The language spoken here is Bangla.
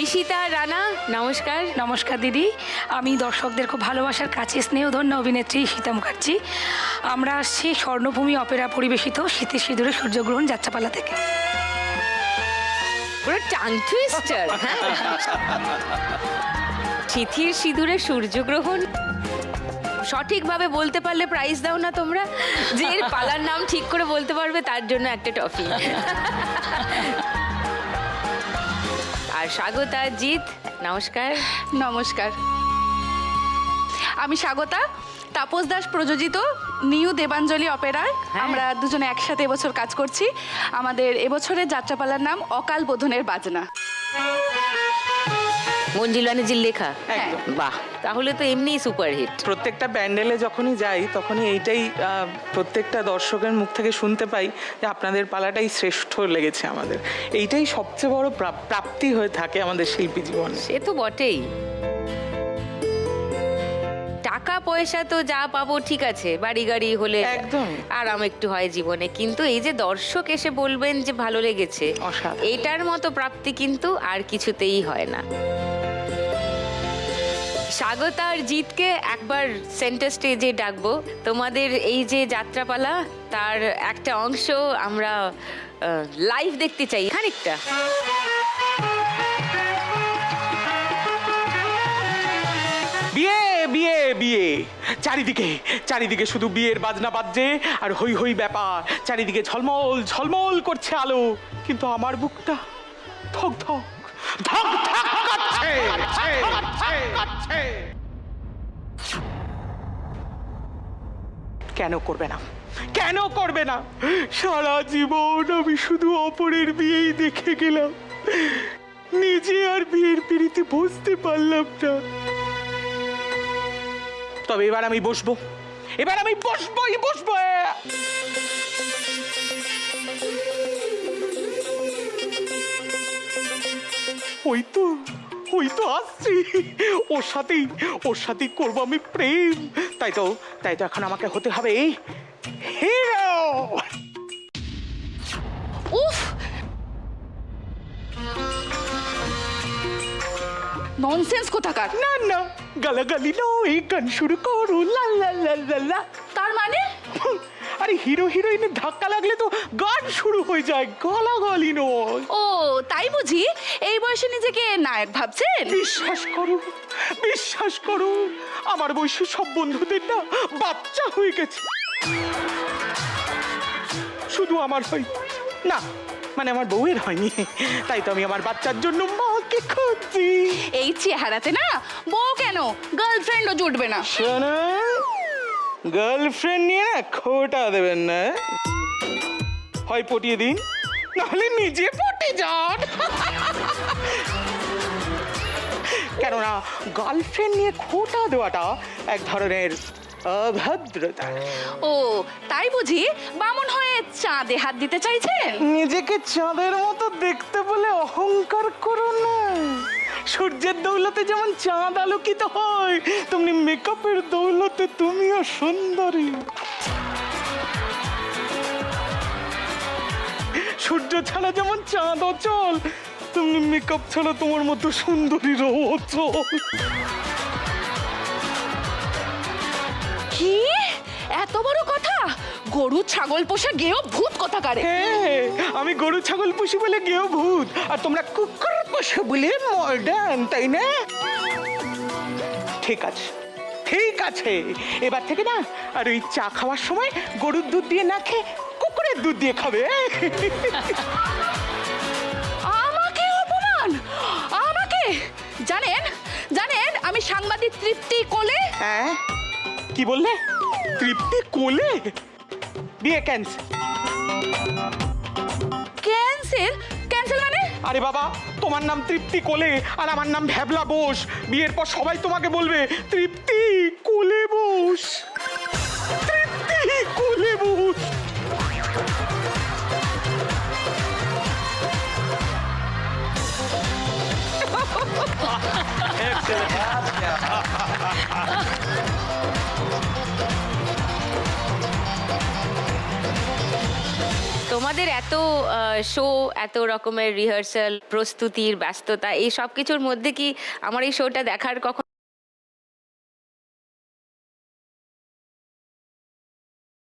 ঈশিতা রানা, নমস্কার। নমস্কার দিদি, আমি দর্শকদের খুব ভালোবাসার কাছে স্নেহধন্য অভিনেত্রী ঈশিতা মুখার্জি। আমরা আসছি স্বর্ণভূমি অপেরা পরিবেশিত শীতের সিঁদুরে সূর্যগ্রহণ যাত্রাপালা থেকে। পুরো টাং টুইস্টার। শীতের সিঁদুরে সূর্যগ্রহণ সঠিকভাবে বলতে পারলে প্রাইজ দাও না তোমরা? যে এর পালার নাম ঠিক করে বলতে পারবে তার জন্য একটা টফি। আর স্বাগতা জিৎ, নমস্কার। নমস্কার, আমি স্বাগতা। তাপস দাস প্রযোজিত নিউ দেবাঞ্জলি অপেরায় আমরা দুজনে একসাথে এবছর কাজ করছি। আমাদের এবছরের যাত্রাপালার নাম অকাল বোধনের বাজনা। মঞ্জিল বানিজির লেখা? একদম। বাহ, তাহলে তো এমনি সুপারহিট। প্রত্যেকটা প্যান্ডেলে যখনই যাই তখনই এইটাই প্রত্যেকটা দর্শকের মুখ থেকে শুনতে পাই যে আপনাদের পালাটাই শ্রেষ্ঠ লেগেছে আমাদের। এইটাই সবচেয়ে বড় প্রাপ্তি হয়ে থাকে আমাদের শিল্পী জীবনে। সে তো বটেই। টাকা পয়সা তো যা পাবো ঠিক আছে, বাড়ি গাড়ি হলে একদম আরাম একটু হয় জীবনে, কিন্তু এই যে দর্শক এসে বলবেন যে ভালো লেগেছে, অসাধারণ। এটার মতো প্রাপ্তি কিন্তু আর কিছুতেই হয় না। স্বাগতা আর জিতকে একবার সেন্টার স্টেজে ডাকবো। তোমাদের এই যে যাত্রাপালা তার একটা অংশ আমরা লাইভ দেখতে চাই খানিকটা। বিয়ে বিয়ে বিয়ে, চারিদিকে চারিদিকে শুধু বিয়ের বাজনা বাজছে আর হই হই ব্যাপার। চারিদিকে ঝলমল ঝলমল করছে আলো, কিন্তু আমার বুকটা ধক ধক ধক ধক করছে। কেন করবে না, কেন করবে না? সারা জীবন আমি শুধু অপরের বিয়েই দেখে গেলাম, নিজে আর বিয়ের পিড়িতে বসতে পারলাম না। তবে এবার আমি বসবো, এবার আমি বসবোই বসবো। ওই তো আসছি, ওর সাথেই করবো আমি প্রেম। তাই তো এখন আমাকে হতে হবে হিরো। উফ, ননসেন্স কোথাকার। না না, গালাগালি নয়, গান শুরু করো। লা লা লা লা লা। তার মানে? আরে হিরো হিরোইনের ধাক্কা লাগলে তো গান শুরু হয়ে যায়, গালাগালি নয়। ও তাই বুঝি এই বয়সে নিজেকে নায়ক ভাবছেন? বিশ্বাস করো, আমার বয়সী সব বন্ধুদের না বাচ্চা হয়ে গেছে, শুধু আমার হয় না, মানে আমার বউয়ের হয়নি। তাই তো আমি আমার বাচ্চার জন্য মাকে খুঁজছি। এই চেহারাতে না বউ কেন, গার্লফ্রেন্ডও জুটবে না। শোনো, গার্লফ্রেন্ড নিয়ে না খোটা দেবেন না, হয় পটিয়ে দিন নাহলে নিজে পটে যান। কেননা গার্লফ্রেন্ড নিয়ে খোটা দেওয়াটা এক ধরনের অভদ্রতা। ও তাই বুঝি বামন হয়ে চাঁদে হাত দিতে চাইছেন? নিজেকে চাঁদের মতো দেখতে বলে অহংকার করো না। সূর্যের দৌলতে যেমন চাঁদ আলোকিত হয়, তেমনি মেকআপের দৌলতে তুমিও সুন্দরী। সূর্য ছাড়া যেমন চাঁদ অচল, তেমনি মেকআপ ছাড়া তোমার মতো সুন্দরীর অচল। কি এত বড় কথা? গরু ছাগল পোষা গেও ভূত কোথাকারে। হ্যাঁ, আমি গরু ছাগল পুষি বলে গেও ভূত, আর তোমরা কুকুর পোষো বলে মডার্ন, তাই না? ঠিক আছে, এবার থেকে না আর ওই চা খাওয়ার সময় গরুর দুধ দিয়ে না খেয়ে কুকুরের দুধ দিয়ে খাবে। আমাকে অপমান, আমাকে! জানেন আমি সাংবাদিক তৃপ্তি কোলে। হ্যাঁ, কি বললে? তৃপ্তি কোলে? বিয়ে ক্যান্সেল। ক্যান্সেল মানে? আরে বাবা, তোমার নাম তৃপ্তি কোলে আর আমার নাম ভ্যাবলা বোস। বিয়ের পর সবাই তোমাকে বলবে তৃপ্তি কোলে বোস, তৃপ্তি কোলে বোস। তোমাদের এত শো, এত রকমের রিহার্সাল, প্রস্তুতির ব্যস্ততা, এই সব কিছুর মধ্যে কি আমার এই শোটা দেখার কখন